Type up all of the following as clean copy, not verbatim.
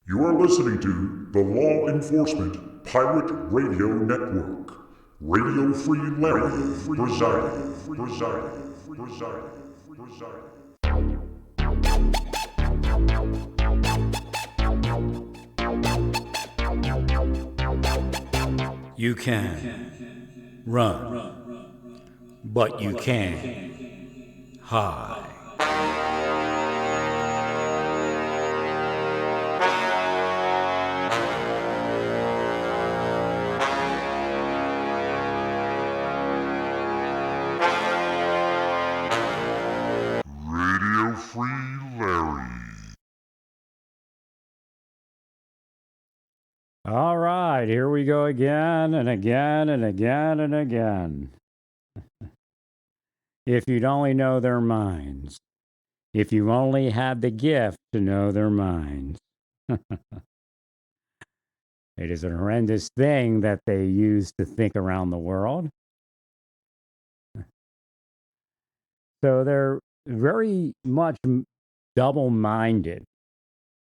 You are listening to the Law Enforcement Pirate Radio Network. Radio Free Larry presiding. You can run, but you can't hide. Radio Free Larry. All right, here we go again and again and again and again. If you'd only know their minds, if you only had the gift to know their minds. It is a horrendous thing that they use to think around the world. So they're very much double minded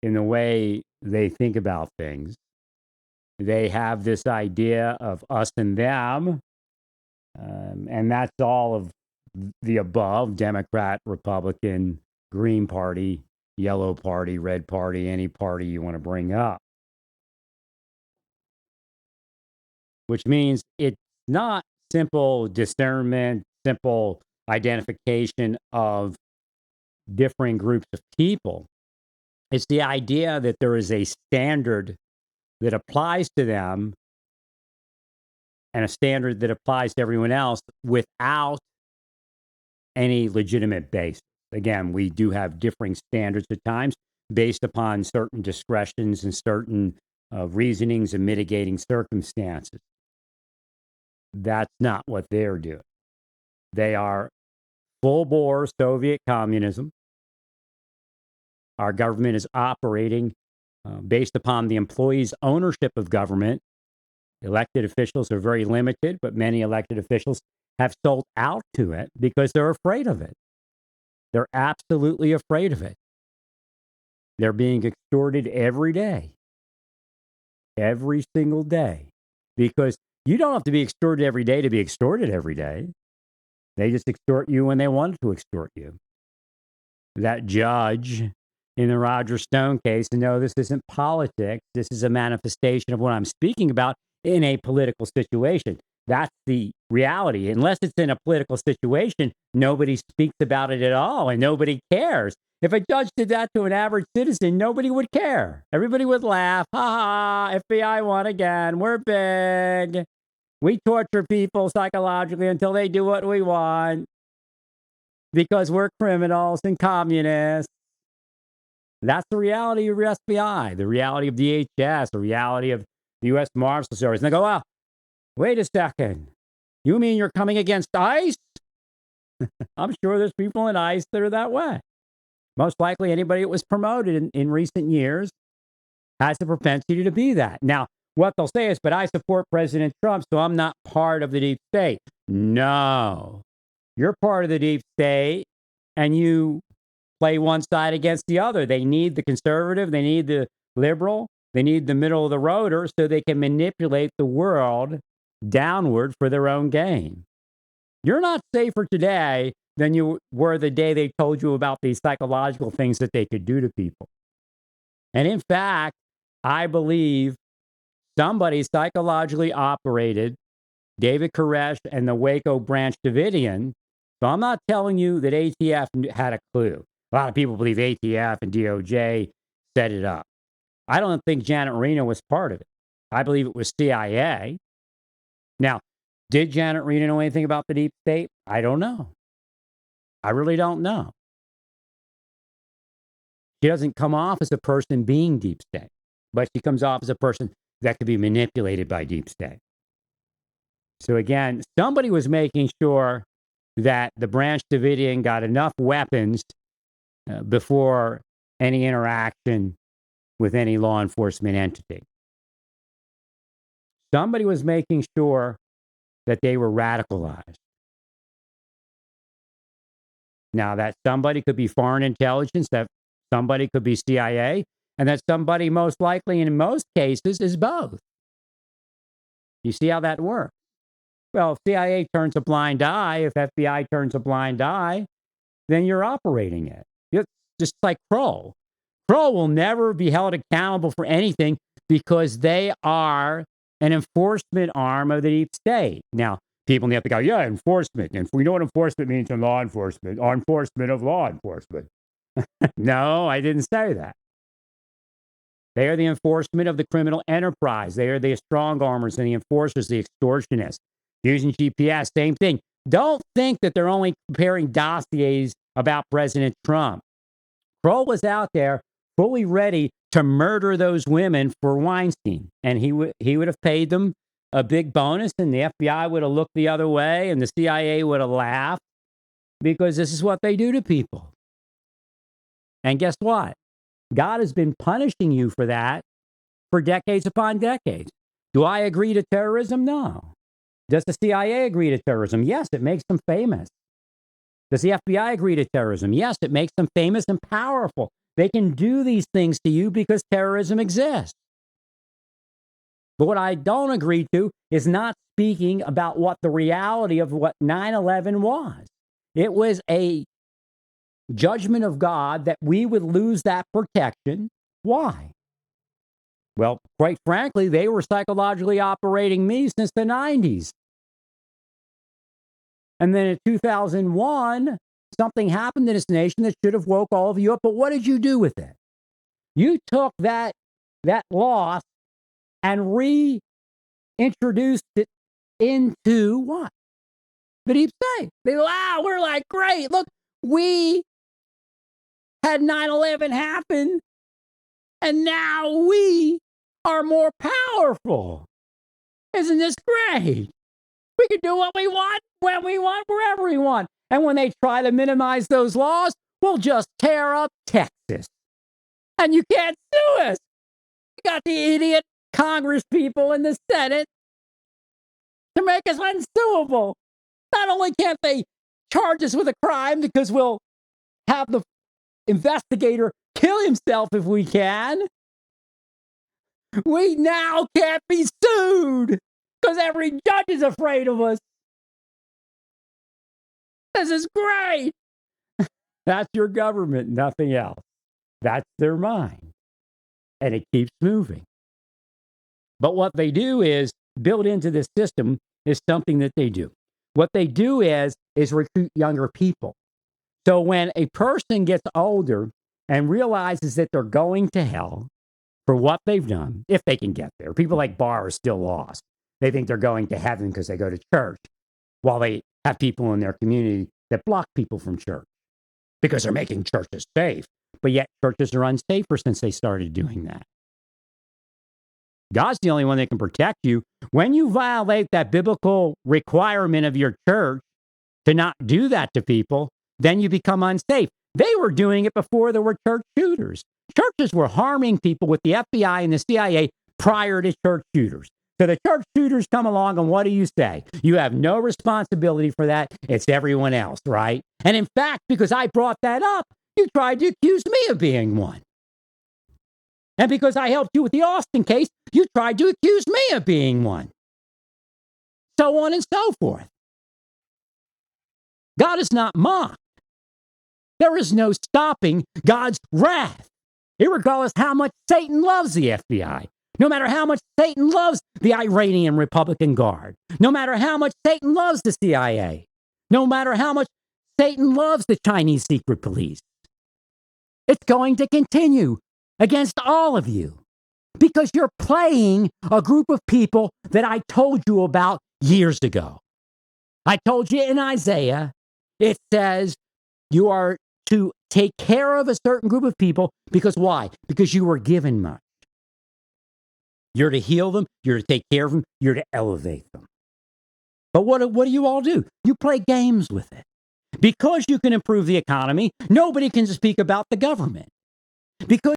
in the way they think about things. They have this idea of us and them, and that's all of the above: Democrat, Republican, Green Party, Yellow Party, Red Party, any party you want to bring up. Which means it's not simple discernment, simple identification of differing groups of people. It's the idea that there is a standard that applies to them and a standard that applies to everyone else without any legitimate basis. Again, we do have differing standards at times based upon certain discretions and certain reasonings and mitigating circumstances. That's not what they're doing. They are full bore Soviet communism. Our government is operating based upon the employees' ownership of government. Elected officials are very limited, but many elected officials have sold out to it because they're afraid of it. They're absolutely afraid of it. They're being extorted every day, every single day, because you don't have to be extorted every day to be extorted every day. They just extort you when they want to extort you. That judge in the Roger Stone case, and no, this isn't politics. This is a manifestation of what I'm speaking about in a political situation. That's the reality. Unless it's in a political situation, nobody speaks about it at all and nobody cares. If a judge did that to an average citizen, nobody would care. Everybody would laugh. Ha ha, FBI won again. We're big. We torture people psychologically until they do what we want because we're criminals and communists. That's the reality of your FBI, the reality of DHS, the reality of the U.S. Marshal Service. And they go, well, wait a second. You mean you're coming against ICE? I'm sure there's people in ICE that are that way. Most likely anybody that was promoted in recent years has the propensity to be that. Now, what they'll say is, but I support President Trump, so I'm not part of the deep state. No, you're part of the deep state, and you play one side against the other. They need the conservative, they need the liberal, they need the middle of the roader so they can manipulate the world downward for their own gain. You're not safer today than you were the day they told you about these psychological things that they could do to people. And in fact, I believe somebody psychologically operated David Koresh and the Waco Branch Davidian. So I'm not telling you that ATF had a clue. A lot of people believe ATF and DOJ set it up. I don't think Janet Reno was part of it. I believe it was CIA. Now, did Janet Reno know anything about the deep state? I don't know. I really don't know. She doesn't come off as a person being deep state, but she comes off as a person that could be manipulated by deep state. So again, somebody was making sure that the Branch Davidian got enough weapons before any interaction with any law enforcement entity. Somebody was making sure that they were radicalized. Now, that somebody could be foreign intelligence, that somebody could be CIA, and that somebody most likely in most cases is both. You see how that works? Well, if CIA turns a blind eye, if FBI turns a blind eye, then you're operating it. It's just like Kroll. Kroll will never be held accountable for anything because they are an enforcement arm of the deep state. Now, people have to go, yeah, enforcement. And we know what enforcement means in law enforcement, or enforcement of law enforcement. No, I didn't say that. They are the enforcement of the criminal enterprise. They are the strong armers and the enforcers, the extortionists. Using GPS, same thing. Don't think that they're only preparing dossiers about President Trump. Kroll was out there fully ready to murder those women for Weinstein. And he would have paid them a big bonus, and the FBI would have looked the other way, and the CIA would have laughed, because this is what they do to people. And guess what? God has been punishing you for that for decades upon decades. Do I agree to terrorism? No. Does the CIA agree to terrorism? Yes, it makes them famous. Does the FBI agree to terrorism? Yes, it makes them famous and powerful. They can do these things to you because terrorism exists. But what I don't agree to is not speaking about what the reality of what 9/11 was. It was a judgment of God that we would lose that protection. Why? Well, quite frankly, they were psychologically operating me since the 90s. And then in 2001, something happened in this nation that should have woke all of you up. But what did you do with it? You took that loss and reintroduced it into what? The deep state. Wow, we're like, great. Look, we had 9/11 happen, and now we are more powerful. Isn't this great? We can do what we want, when we want, wherever we want. And when they try to minimize those laws, we'll just tear up Texas. And you can't sue us. You got the idiot Congress people in the Senate to make us unsuable. Not only can't they charge us with a crime because we'll have the investigator kill himself if we can, we now can't be sued because every judge is afraid of us. This is great. That's your government, nothing else. That's their mind. And it keeps moving. But what they do is, built into this system is something that they do. What they do is recruit younger people. So when a person gets older and realizes that they're going to hell for what they've done, if they can get there, people like Barr are still lost. They think they're going to heaven because they go to church, while they have people in their community that block people from church because they're making churches safe. But yet churches are unsafer since they started doing that. God's the only one that can protect you. When you violate that biblical requirement of your church to not do that to people, then you become unsafe. They were doing it before there were church shooters. Churches were harming people with the FBI and the CIA prior to church shooters. So the church shooters come along, and what do you say? You have no responsibility for that. It's everyone else, right? And in fact, because I brought that up, you tried to accuse me of being one. And because I helped you with the Austin case, you tried to accuse me of being one. So on and so forth. God is not mocked. There is no stopping God's wrath, irregardless how much Satan loves the FBI. No matter how much Satan loves the Iranian Republican Guard, no matter how much Satan loves the CIA, no matter how much Satan loves the Chinese secret police, it's going to continue against all of you because you're playing a group of people that I told you about years ago. I told you in Isaiah, it says you are to take care of a certain group of people because why? Because you were given much. You're to heal them. You're to take care of them. You're to elevate them. But what do you all do? You play games with it. Because you can improve the economy, nobody can speak about the government. Because